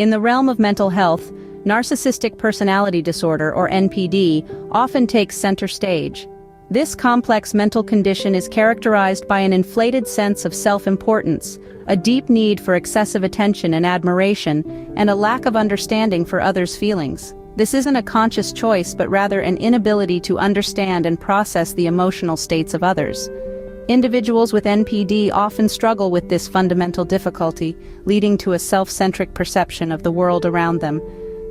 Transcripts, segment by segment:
In the realm of mental health, Narcissistic Personality Disorder, or NPD, often takes center stage. This complex mental condition is characterized by an inflated sense of self-importance, a deep need for excessive attention and admiration, and a lack of understanding for others' feelings. This isn't a conscious choice but rather an inability to understand and process the emotional states of others. Individuals with NPD often struggle with this fundamental difficulty, leading to a self-centric perception of the world around them.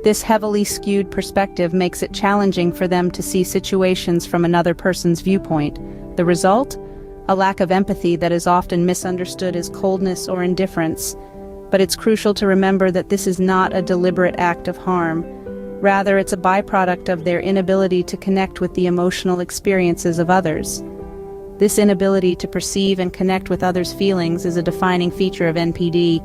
This heavily skewed perspective makes it challenging for them to see situations from another person's viewpoint. The result? A lack of empathy that is often misunderstood as coldness or indifference. But it's crucial to remember that this is not a deliberate act of harm. Rather, it's a byproduct of their inability to connect with the emotional experiences of others. This inability to perceive and connect with others' feelings is a defining feature of NPD.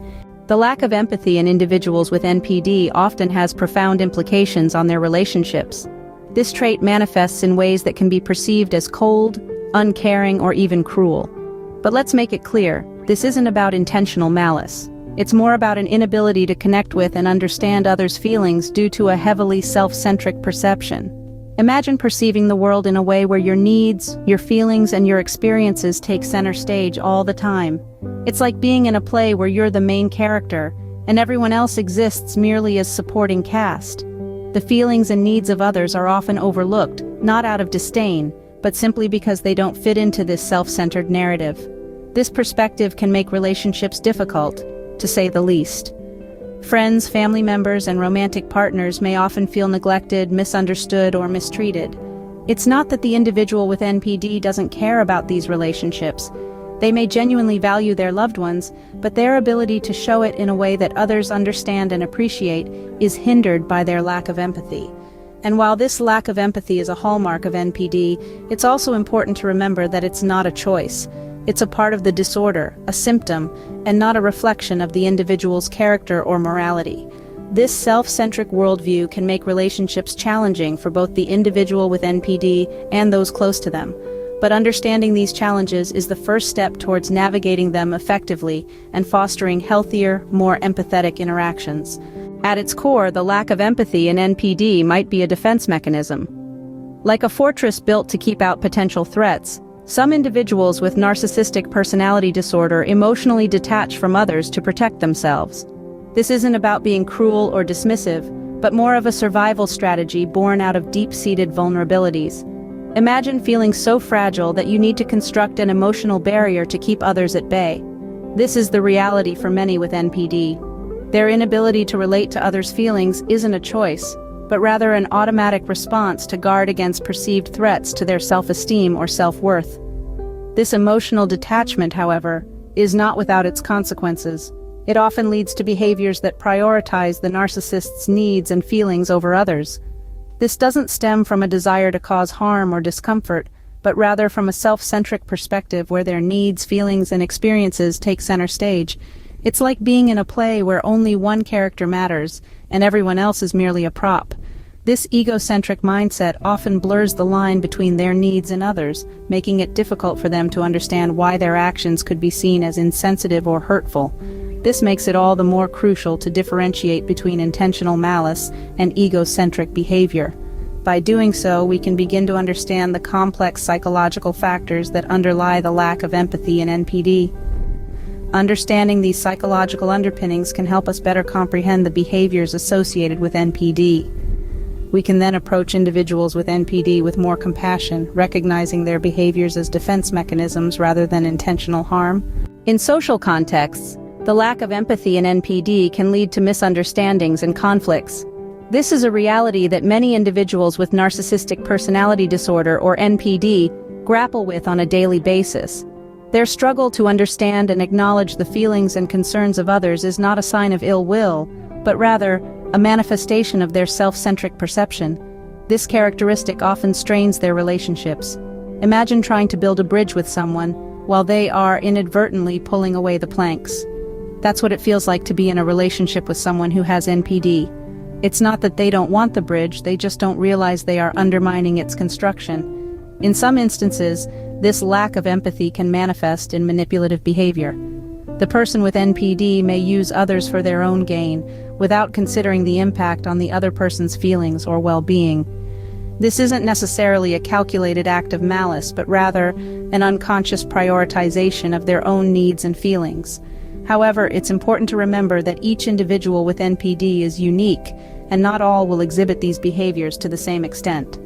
The lack of empathy in individuals with NPD often has profound implications on their relationships. This trait manifests in ways that can be perceived as cold, uncaring, or even cruel. But let's make it clear, this isn't about intentional malice. It's more about an inability to connect with and understand others' feelings due to a heavily self-centric perception. Imagine perceiving the world in a way where your needs, your feelings, and your experiences take center stage all the time. It's like being in a play where you're the main character, and everyone else exists merely as supporting cast. The feelings and needs of others are often overlooked, not out of disdain, but simply because they don't fit into this self-centered narrative. This perspective can make relationships difficult, to say the least. Friends, family members, and romantic partners may often feel neglected, misunderstood, or mistreated. It's not that the individual with NPD doesn't care about these relationships. They may genuinely value their loved ones, but their ability to show it in a way that others understand and appreciate is hindered by their lack of empathy. And while this lack of empathy is a hallmark of NPD, it's also important to remember that it's not a choice. It's a part of the disorder, a symptom, and not a reflection of the individual's character or morality. This self-centric worldview can make relationships challenging for both the individual with NPD and those close to them. But understanding these challenges is the first step towards navigating them effectively and fostering healthier, more empathetic interactions. At its core, the lack of empathy in NPD might be a defense mechanism. Like a fortress built to keep out potential threats, some individuals with narcissistic personality disorder emotionally detach from others to protect themselves. This isn't about being cruel or dismissive, but more of a survival strategy born out of deep-seated vulnerabilities. Imagine feeling so fragile that you need to construct an emotional barrier to keep others at bay. This is the reality for many with NPD. Their inability to relate to others' feelings isn't a choice, but rather an automatic response to guard against perceived threats to their self-esteem or self-worth. This emotional detachment, however, is not without its consequences. It often leads to behaviors that prioritize the narcissist's needs and feelings over others. This doesn't stem from a desire to cause harm or discomfort, but rather from a self-centric perspective where their needs, feelings, and experiences take center stage. It's like being in a play where only one character matters, and everyone else is merely a prop. This egocentric mindset often blurs the line between their needs and others, making it difficult for them to understand why their actions could be seen as insensitive or hurtful. This makes it all the more crucial to differentiate between intentional malice and egocentric behavior. By doing so, we can begin to understand the complex psychological factors that underlie the lack of empathy in NPD. Understanding these psychological underpinnings can help us better comprehend the behaviors associated with NPD. We can then approach individuals with NPD with more compassion, recognizing their behaviors as defense mechanisms rather than intentional harm. In social contexts, the lack of empathy in NPD can lead to misunderstandings and conflicts. This is a reality that many individuals with narcissistic personality disorder, or NPD, grapple with on a daily basis. Their struggle to understand and acknowledge the feelings and concerns of others is not a sign of ill will, but rather a manifestation of their self-centric perception. This characteristic often strains their relationships. Imagine trying to build a bridge with someone while they are inadvertently pulling away the planks. That's what it feels like to be in a relationship with someone who has NPD. It's not that they don't want the bridge, they just don't realize they are undermining its construction. In some instances, this lack of empathy can manifest in manipulative behavior. The person with NPD may use others for their own gain, without considering the impact on the other person's feelings or well-being. This isn't necessarily a calculated act of malice, but rather an unconscious prioritization of their own needs and feelings. However, it's important to remember that each individual with NPD is unique, and not all will exhibit these behaviors to the same extent.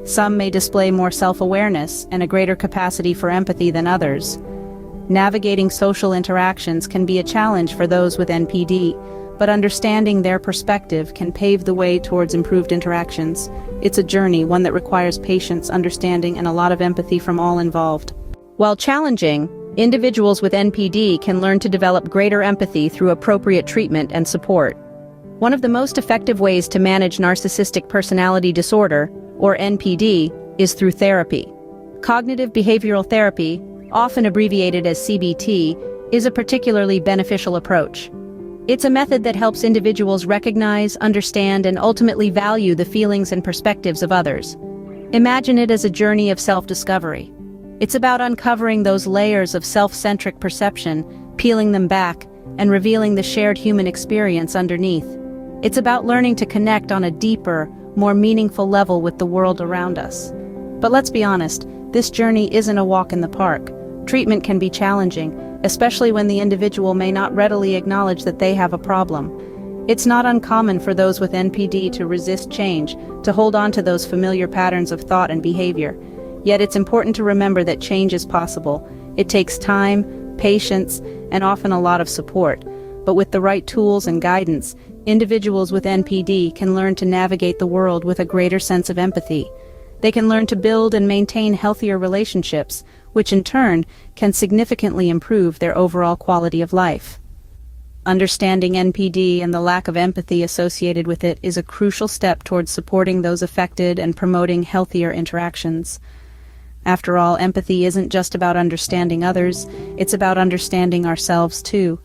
Some may display more self-awareness and a greater capacity for empathy than others. Navigating social interactions can be a challenge for those with NPD, but understanding their perspective can pave the way towards improved interactions. It's a journey, one that requires patience, understanding, and a lot of empathy from all involved. While challenging, individuals with NPD can learn to develop greater empathy through appropriate treatment and support. One of the most effective ways to manage narcissistic personality disorder, or NPD, is through therapy. Cognitive behavioral therapy, often abbreviated as CBT, is a particularly beneficial approach. It's a method that helps individuals recognize, understand, and ultimately value the feelings and perspectives of others. Imagine it as a journey of self-discovery. It's about uncovering those layers of self-centric perception, peeling them back, and revealing the shared human experience underneath. It's about learning to connect on a deeper, more meaningful level with the world around us. But let's be honest, this journey isn't a walk in the park. Treatment can be challenging, especially when the individual may not readily acknowledge that they have a problem. It's not uncommon for those with NPD to resist change, to hold on to those familiar patterns of thought and behavior. Yet it's important to remember that change is possible. It takes time, patience, and often a lot of support. But with the right tools and guidance, individuals with NPD can learn to navigate the world with a greater sense of empathy. They can learn to build and maintain healthier relationships, which in turn can significantly improve their overall quality of life. Understanding NPD and the lack of empathy associated with it is a crucial step towards supporting those affected and promoting healthier interactions. After all, empathy isn't just about understanding others, it's about understanding ourselves too.